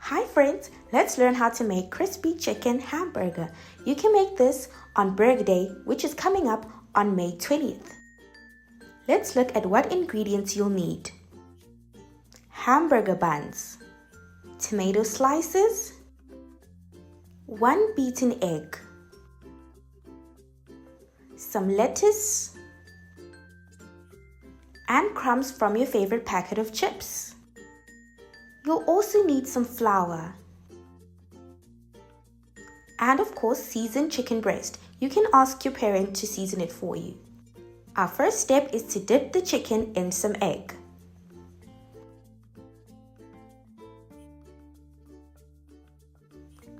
Hi friends, let's learn how to make crispy chicken hamburger. You can make this on Burger Day, which is coming up on May 20th. Let's look at what ingredients you'll need. Hamburger buns, tomato slices, 1 beaten egg, some lettuce, and crumbs from your favorite packet of chips. You'll also need some flour and of course seasoned chicken breast. You can ask your parent to season it for you. Our first step is to dip the chicken in some egg.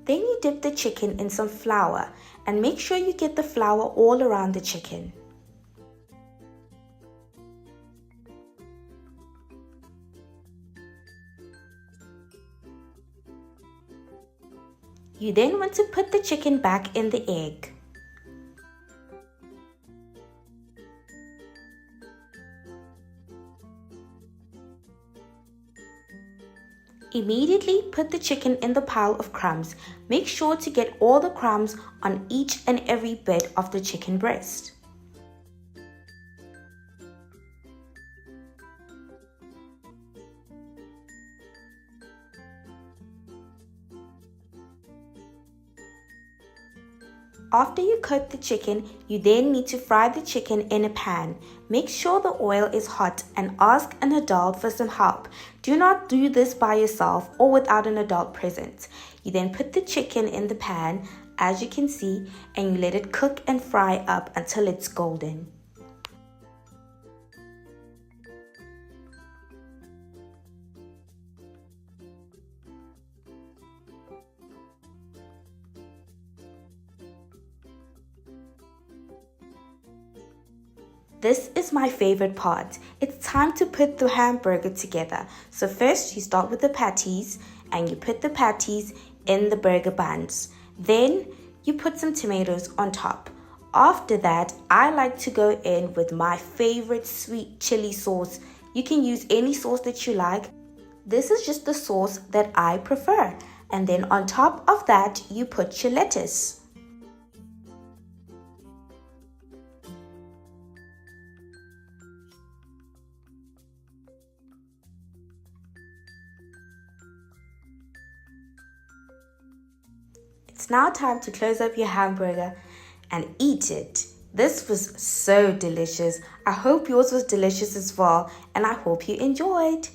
Then you dip the chicken in some flour and make sure you get the flour all around the chicken. You then want to put the chicken back in the egg. Immediately put the chicken in the pile of crumbs. Make sure to get all the crumbs on each and every bit of the chicken breast. After you coat the chicken, you then need to fry the chicken in a pan. Make sure the oil is hot and ask an adult for some help. Do not do this by yourself or without an adult present. You then put the chicken in the pan, as you can see, and you let it cook and fry up until it's golden. This is my favorite part. It's time to put the hamburger together. So first you start with the patties and you put the patties in the burger buns. Then you put some tomatoes on top. After that, I like to go in with my favorite sweet chili sauce. You can use any sauce that you like. This is just the sauce that I prefer. And then on top of that, you put your lettuce. It's now time to close up your hamburger and eat it. This was so delicious. I hope yours was delicious as well, and I hope you enjoyed.